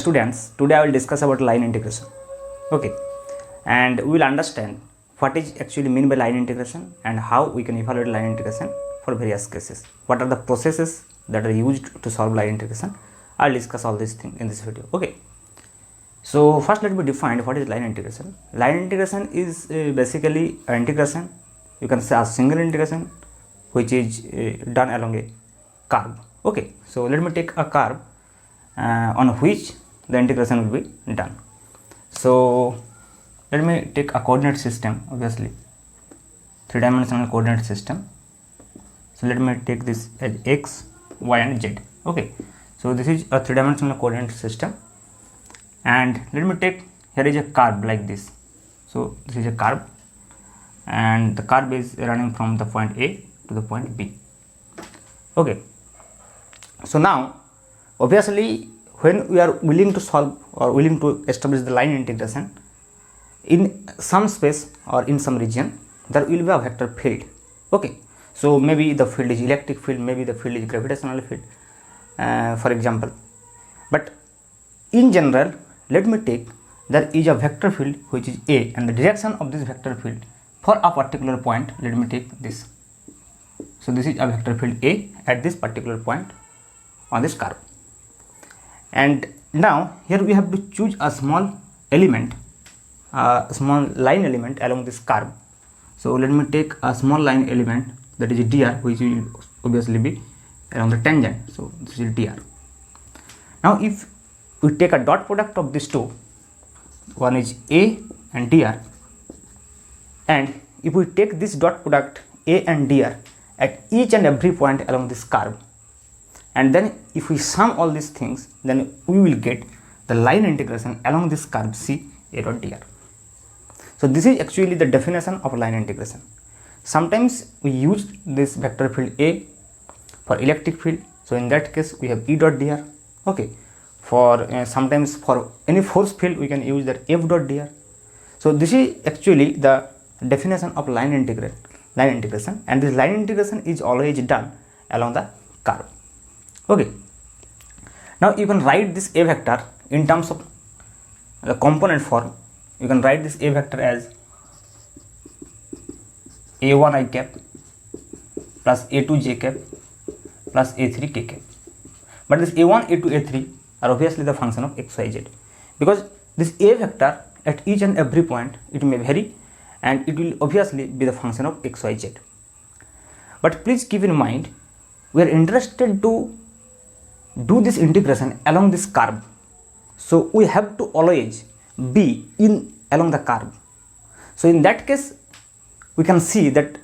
Students, today I will discuss about line integration. Okay, and we will understand what is actually mean by line integration and how we can evaluate line integration for various cases. What are the processes that are used to solve line integration? I'll discuss all these things in this video. Okay, so first let me define what is line integration. Line integration is basically an integration, you can say a single integration which is done along a curve. Okay, so let me take a curve on which the integration will be done. So let me take a coordinate system, obviously three-dimensional coordinate system. So let me take this as x, y and z. Okay, so this is a three-dimensional coordinate system, and let me take, here is a curve like this. So this is a curve, and the curve is running from the point A to the point B. Okay, so now obviously when we are willing to solve or willing to establish the line integration, in some space or in some region there will be a vector field. Okay, so maybe the field is electric field, maybe the field is gravitational field, for example. But in general, let me take, there is a vector field which is A, and the direction of this vector field for a particular point, let me take this. So this is a vector field A at this particular point on this curve. And now here we have to choose a small element, a small line element along this curve. So let me take a small line element, that is dr, which will obviously be along the tangent. So this is dr. Now if we take a dot product of these two, one is a and dr, and if we take this dot product a and dr at each and every point along this curve, and then if we sum all these things, then we will get the line integration along this curve C A dot dr. So this is actually the definition of line integration. Sometimes we use this vector field A for electric field, so in that case we have E dot dr. Okay, for sometimes for any force field we can use that F dot dr. So this is actually the definition of line integration, and this line integration is always done along the curve. Okay, now you can write this A vector in terms of the component form. You can write this A vector as a1 I cap plus a2 j cap plus a3 k cap. But this a1, a2, a3 are obviously the function of x, y, z, because this A vector at each and every point it may vary, and it will obviously be the function of x, y, z. But please keep in mind, we are interested to do this integration along this curve, so we have to always be in along the curve. So in that case we can see that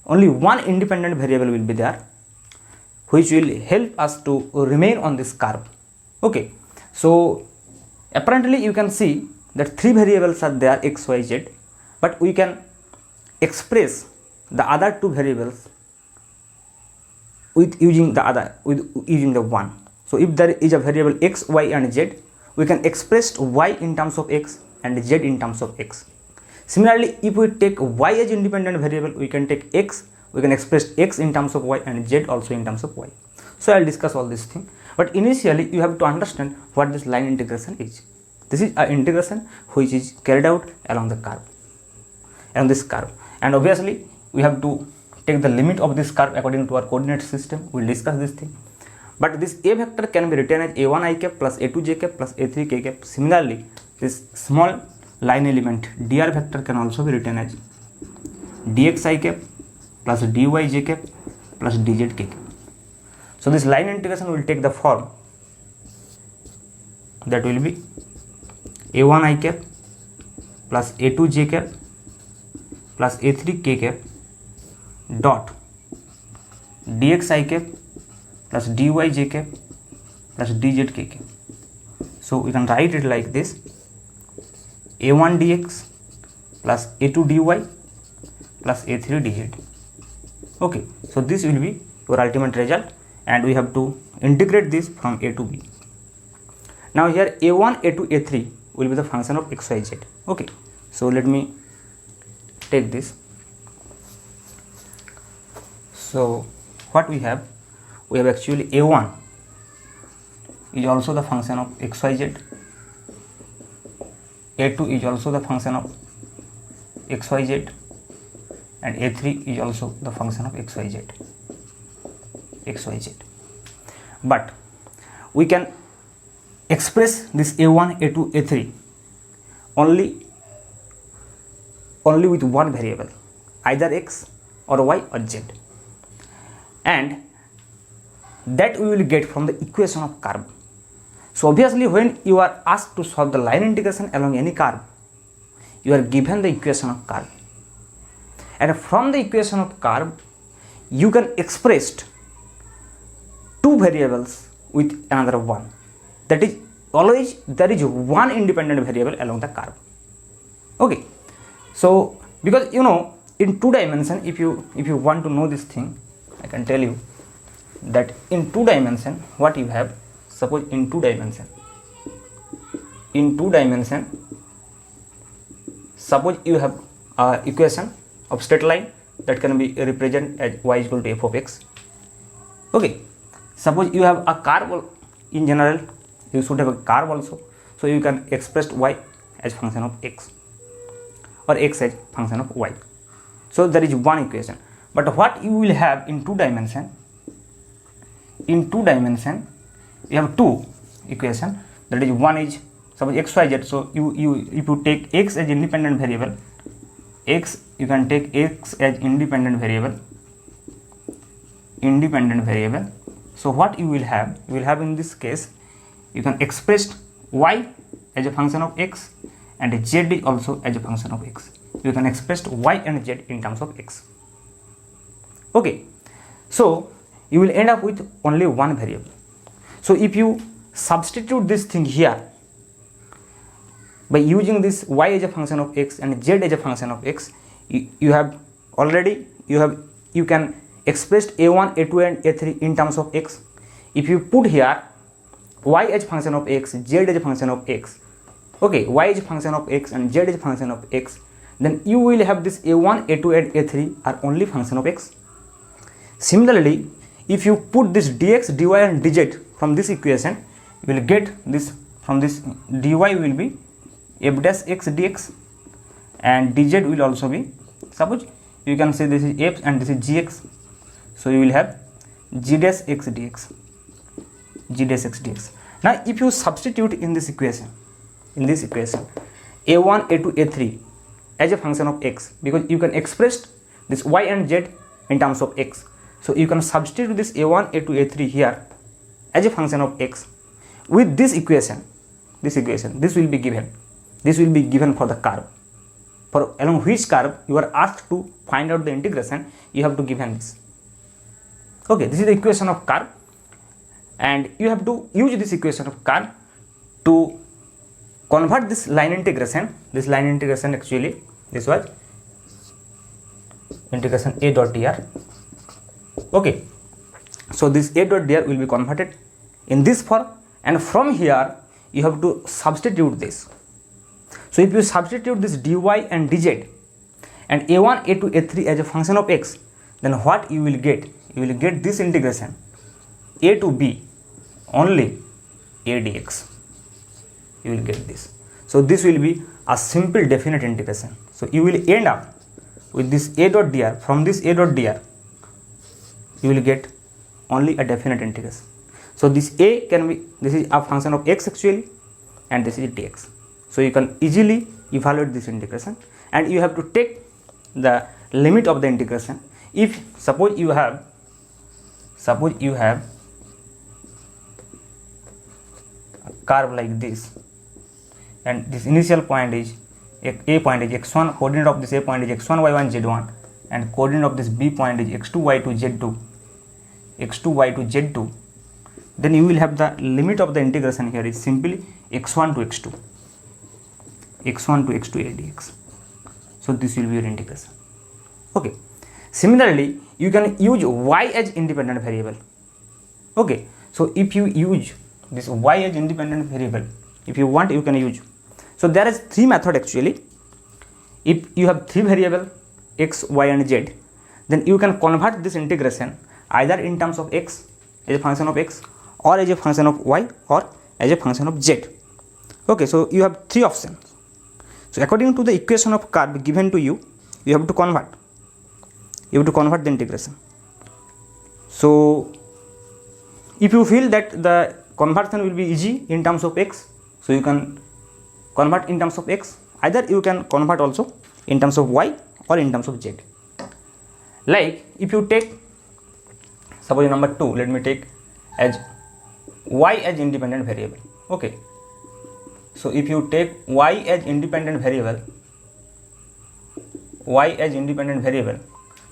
only one independent variable will be there which will help us to remain on this curve. Okay, so apparently you can see that three variables are there, x, y, z, but we can express the other two variables with using the one. So if there is a variable x, y and z, we can express y in terms of x and z in terms of x. Similarly, if we take y as independent variable, we can take x, we can express x in terms of y and z also in terms of y. So I will discuss all these things, but initially you have to understand what this line integration is. This is an integration which is carried out along the curve, along this curve, and obviously we have to take the limit of this curve according to our coordinate system. We will discuss this thing. But this A vector can be written as a1 I cap plus a2 j cap plus a3 k cap. Similarly, this small line element dr vector can also be written as dx I cap plus dy j cap plus dz k cap. So this line integration will take the form that will be a1 I cap plus a2 j cap plus a3 k cap dot dx I cap plus dy j cap plus dz k cap. So we can write it like this: a1 dx plus a2 dy plus a3 dz. Okay, so this will be your ultimate result, and we have to integrate this from a to b. Now here a1, a2, a3 will be the function of x, y, z. Okay, so let me take this. So what we have actually a1 is also the function of xyz, a2 is also the function of xyz, and a3 is also the function of xyz. But we can express this a1, a2, a3 only with one variable, either x or y or z, and that we will get from the equation of curve. So obviously when you are asked to solve the line integration along any curve, you are given the equation of curve, and from the equation of curve you can express two variables with another one. That is, always there is one independent variable along the curve. Okay, so because in two dimension, if you want to know this thing, I can tell you that in two dimension what you have. Suppose in two dimension, suppose you have equation of straight line that can be represented as y equal to f of x. Okay, suppose you have a curve. In general you should have a curve also, so you can express y as function of x or x as function of y. So there is one equation. But what you will have in two dimension, you have two equation. That is, one is suppose xyz. So if you take x as independent variable, you can take x as independent variable. So what you will have in this case, you can express y as a function of x and z also as a function of x. You can express y and z in terms of x. Okay, so you will end up with only one variable. So if you substitute this thing here by using this y as a function of x and z as a function of x, you can express a1, a2 and a3 in terms of x. If you put here y as function of x, z as a function of x, okay, y is a function of x and z is a function of x, then you will have this a1, a2 and a3 are only function of x. Similarly, if you put this dx, dy and dz from this equation, you will get this. From this, dy will be f dash x dx and dz will also be, suppose you can say this is f and this is gx, so you will have g dash x dx. Now if you substitute in this equation a1, a2, a3 as a function of x, because you can express this y and z in terms of x, so you can substitute this a1, a2, a3 here as a function of x with this equation. This will be given for the curve, for along which curve you are asked to find out the integration. You have to given this. Okay, this is the equation of curve, and you have to use this equation of curve to convert this line integration. Actually, this was integration a dot dr. Okay, so this a dot dr will be converted in this form, and from here you have to substitute this. So if you substitute this dy and dz and a1, a2, a3 as a function of x, then what you will get? You will get this integration a to b only a dx. You will get this. So this will be a simple definite integration. So you will end up with this a dot dr. From this a dot dr, you will get only a definite integration. So this a can be, this is a function of x actually, and this is dx. So you can easily evaluate this integration, and you have to take the limit of the integration. If suppose you have a curve like this, and this initial point is a point is x1, coordinate of this a point is x1, y1, z1, and coordinate of this b point is x2, y2, z2, then you will have the limit of the integration here is simply x1 to x2 a dx. So this will be your integration. Okay, similarly you can use y as independent variable. Okay, so if you use this y as independent variable, if you want, you can use. So there is three method actually. If you have three variable x, y and z, then you can convert this integration either in terms of x as a function of x, or as a function of y, or as a function of z. Okay, so you have three options. So according to the equation of curve given to you, you have to convert. You have to convert the integration. So if you feel that the conversion will be easy in terms of x, so you can convert in terms of x. Either you can convert also in terms of y or in terms of z. Like if you take, suppose number 2, let me take as y as independent variable. Okay, so if you take y as independent variable,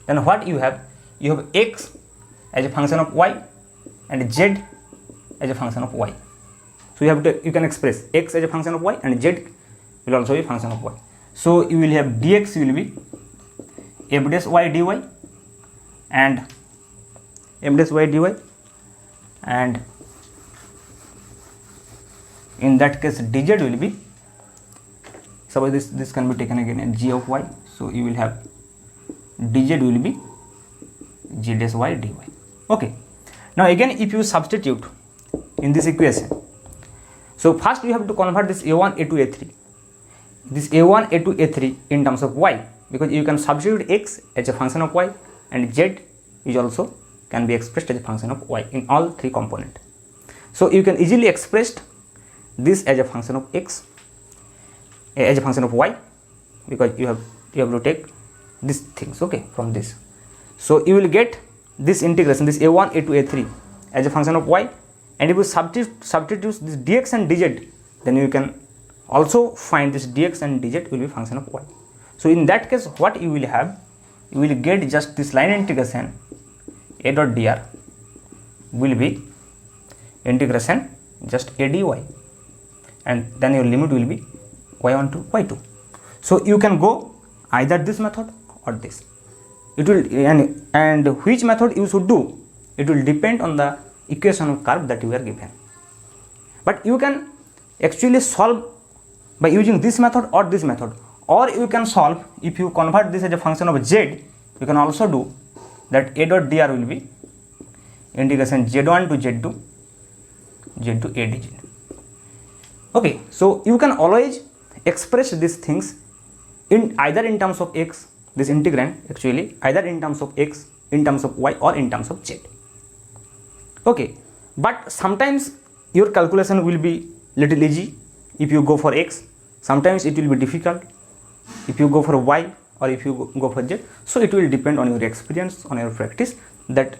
then what you have? You have x as a function of y and z as a function of y. So you can express x as a function of y and z will also be a function of y. So you will have dx will be f dash y dy and f dash y dy, and in that case dz will be, suppose this can be taken again as g of y, so you will have dz will be g dash y dy. Okay, now again if you substitute in this equation, so first you have to convert this a1 a2 a3, this a1 a2 a3 in terms of y, because you can substitute x as a function of y and z is also can be expressed as a function of y in all three components. So you can easily express this as a function of x, as a function of y, because you have to take these things, okay, from this. So you will get this integration, this a1 a2 a3 as a function of y, and if you substitute this dx and dz, then you can also find this dx and dz will be function of y. So in that case what you will have, you will get just this line integration a dot dr will be integration just a dy, and then your limit will be y1 to y2. So you can go either this method or this. It will, and which method you should do, it will depend on the equation of curve that you are given. But you can actually solve by using this method or this method, or you can solve if you convert this as a function of z. You can also do that a dot dr will be integration z1 to z2 a dz. Okay, so you can always express these things in either in terms of x, this integrand actually either in terms of x, in terms of y, or in terms of z. Okay, but sometimes your calculation will be little easy if you go for x, sometimes it will be difficult if you go for y or if you go for z. So it will depend on your experience, on your practice, that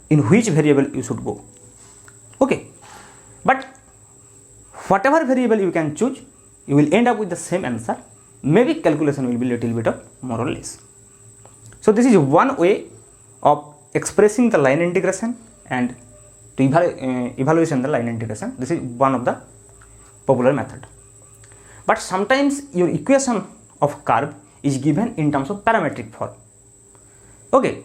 in which variable you should go. Okay, but whatever variable you can choose, you will end up with the same answer. Maybe calculation will be little bit of more or less. So this is one way of expressing the line integration and to evaluation the line integration. This is one of the popular method. But sometimes your equation of curve is given in terms of parametric form. Okay,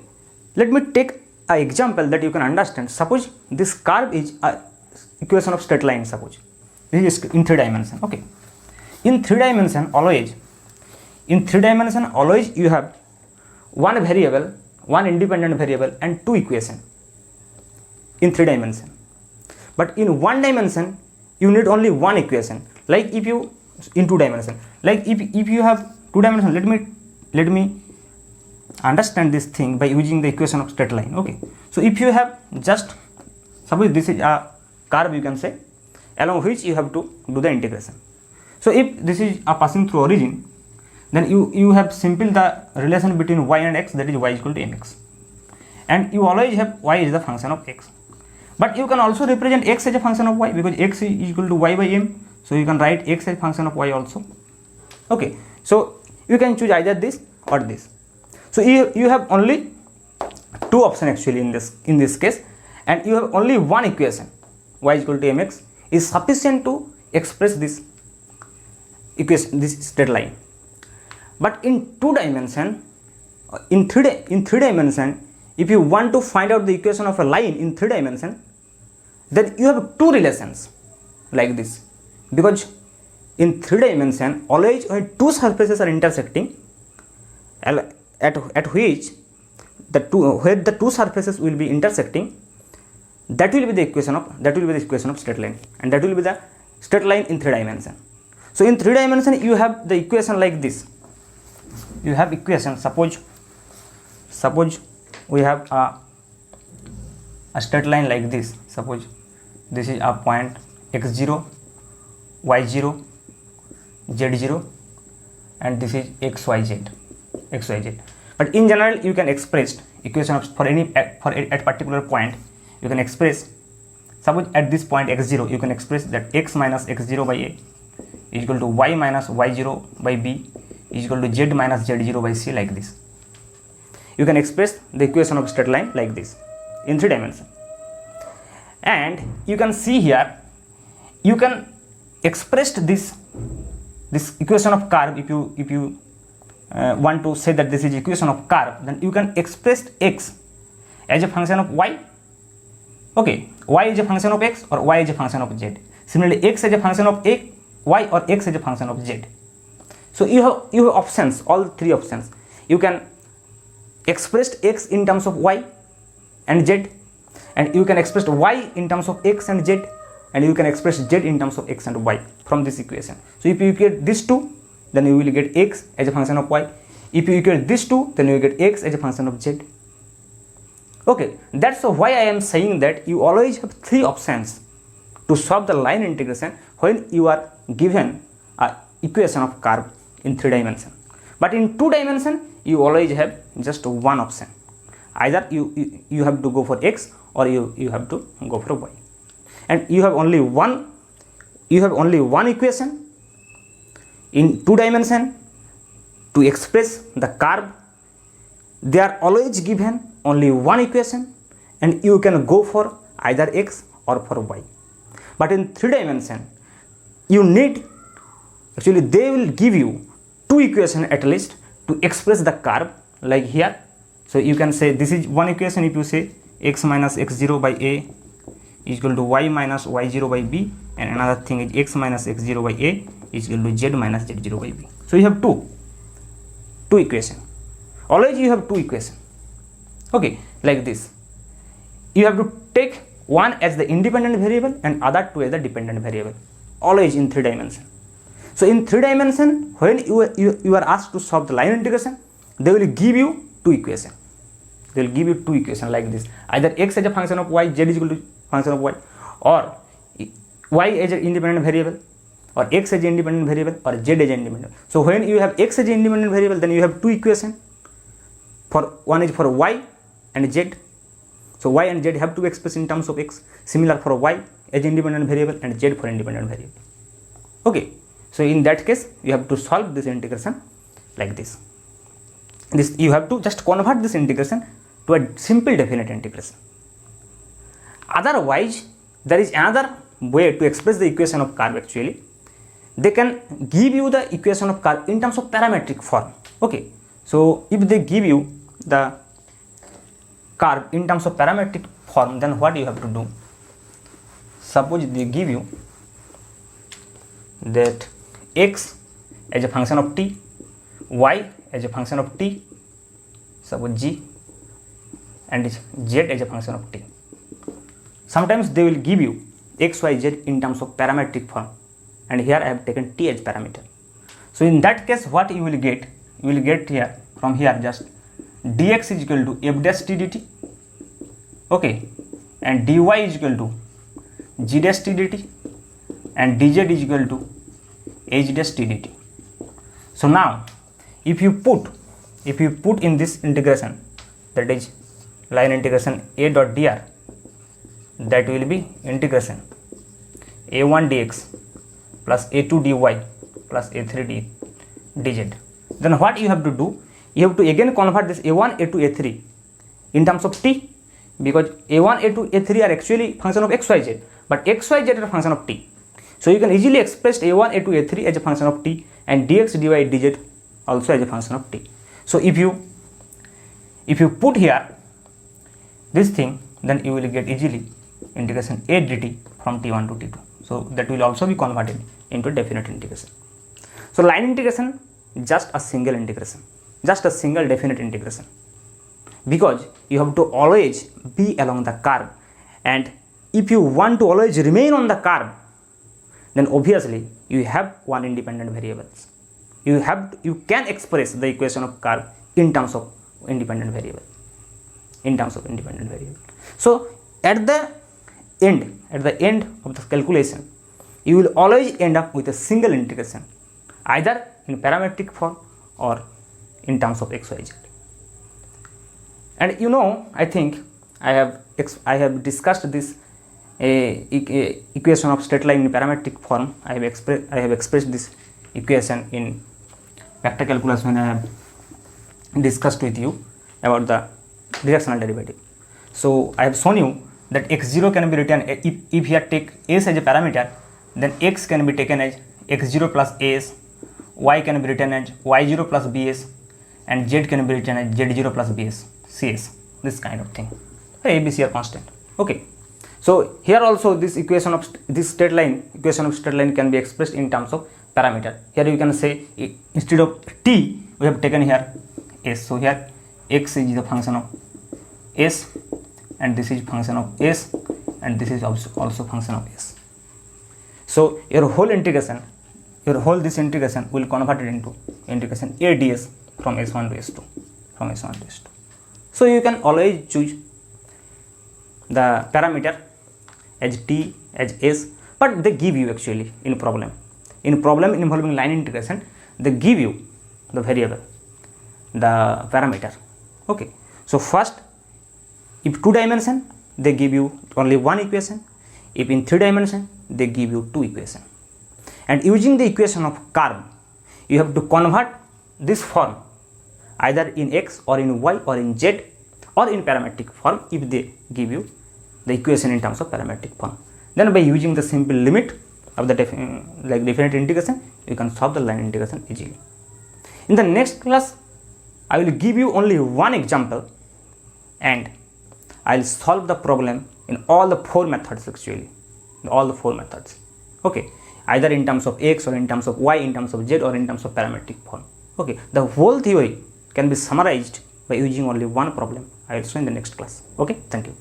let me take an example that you can understand. Suppose this curve is a equation of straight line. Suppose this is in 3 dimension. Okay, in 3 dimension always, you have one variable, one independent variable, and 2 equations in 3 dimension. But in 1 dimension you need only 1 equation. Like if you in 2 dimension, like if you have 2 dimension, let me understand this thing by using the equation of straight line. Okay, so if you have just, suppose this is a curve, you can say, along which you have to do the integration. So if this is a passing through origin, then you have simple the relation between y and x, that is y is equal to mx, and you always have y is the function of x. But you can also represent x as a function of y, because x is equal to y by m, so you can write x as a function of y also. Okay, so you can choose either this or this. So you have only 2 options actually in this case, and you have only one equation, y is equal to mx is sufficient to express this equation, this straight line. But in 2 dimension, in 3 dimension, if you want to find out the equation of a line in 3 dimension, then you have 2 relations like this, because in 3 dimension always when 2 surfaces are intersecting, at which where the 2 surfaces will be intersecting, that will be the equation of straight line, and that will be the straight line in 3 dimension. So in 3 dimension you have the equation like this. You have equation, suppose we have a straight line like this. Suppose this is a point x0, y0, z0, and this is xyz. But in general you can express equation of for at particular point you can express, suppose at this point x0 you can express that x minus x0 by a is equal to y minus y0 by b is equal to z minus z0 by c, like this. You can express the equation of straight line like this in 3 dimensions. And you can see here, you can express this equation of curve. If you want to say that this is equation of curve, then you can express x as a function of y. Okay, y is a function of x or y is a function of z. Similarly, x is a function of a, y, or x is a function of z. So you have options, all 3 options. You can express x in terms of y and z, and you can express y in terms of x and z, and you can express z in terms of x and y from this equation. So if you get these 2, then you will get x as a function of y. If you get these 2, then you will get x as a function of z. Okay, that's why I am saying that you always have 3 options to solve the line integration when you are given a equation of curve in 3 dimension. But in 2 dimension you always have just one option. Either you have to go for x or you have to go for y. And you have only one equation in 2 dimension to express the curve. They are always given only one equation, and you can go for either x or for y. But in 3 dimension you need, actually they will give you 2 equations at least to express the curve, like here. So you can say this is one equation. If you say x minus x0 by a is equal to y minus y0 by b, and another thing is x minus x0 by a is equal to z minus z0 by b. So you have two equations. Always you have 2 equations. Okay, like this. You have to take one as the independent variable and other 2 as the dependent variable, always in 3 dimension. So in 3 dimension, when you are asked to solve the line integration, they will give you 2 equations. They will give you 2 equations like this. Either x as a function of y, z is equal to function of y, or y as an independent variable, or x as an independent variable, or z as an independent. So when you have x as an independent variable, then you have 2 equations. One is for y and z. So y and z have to be expressed in terms of x. Similar for y as independent variable and z for independent variable. Okay. So in that case, you have to solve this integration like this. You have to just convert this integration to a simple definite integration. Otherwise, there is another way to express the equation of curve. Actually, they can give you the equation of curve in terms of parametric form. Okay. So if they give you the curve in terms of parametric form, then what you have to do? Suppose they give you that x as a function of t, y as a function of t, suppose g, and z as a function of t. Sometimes they will give you x, y, z in terms of parametric form, and here I have taken t as parameter. So in that case, what you will get? You will get here, from here, just dx is equal to f dash t dt, okay, and dy is equal to g dash t dt, and dz is equal to h dash t dt. So now if you put in this integration, that is line integration a dot dr, that will be integration a1 dx plus a2 dy plus a3 dz. Then what you have to do? You have to again convert this a1, a2, a3 in terms of t, because a1, a2, a3 are actually function of x, y, z, but x, y, z are a function of t. So you can easily express a1, a2, a3 as a function of t, and dx, dy, dz also as a function of t. So if you put here this thing, then you will get easily integration a dt from t1 to t2. So that will also be converted into definite integration. So line integration, just a single integration, just a single definite integration, because you have to always be along the curve, and if you want to always remain on the curve, then obviously you have one independent variables. You can express the equation of curve in terms of independent variable. So at the end of the calculation, you will always end up with a single integration, either in parametric form or in terms of x, y, z. And I think I have discussed this equation of straight line in parametric form. I have expressed this equation in vector calculus when I have discussed with you about the directional derivative. So I have shown you that x0 can be written, if here take s as a parameter, then x can be taken as x0 plus as, y can be written as y0 plus bs, and z can be written as z0 plus bs, cs, this kind of thing. ABC are constant. Okay. So here also this straight line can be expressed in terms of parameter. Here you can say, instead of t we have taken here s. So here x is the function of s, and this is function of s, and this is also function of s. So your whole integration will convert it into integration a ds from s1 to s2, So you can always choose the parameter as t, as s, but they give you actually in problem involving line integration, they give you the variable, the parameter. Okay. So first, if 2 dimension, they give you only one equation. If in 3 dimension, they give you 2 equation. And using the equation of curve, you have to convert this form either in x or in y or in z or in parametric form if they give you the equation in terms of parametric form. Then by using the simple limit of the definite integration, you can solve the line integration easily. In the next class, I will give you only one example and I will solve the problem in all the 4 methods actually, Okay, either in terms of x or in terms of y, in terms of z or in terms of parametric form. Okay, the whole theory can be summarized by using only one problem. I will show in the next class. Okay, thank you.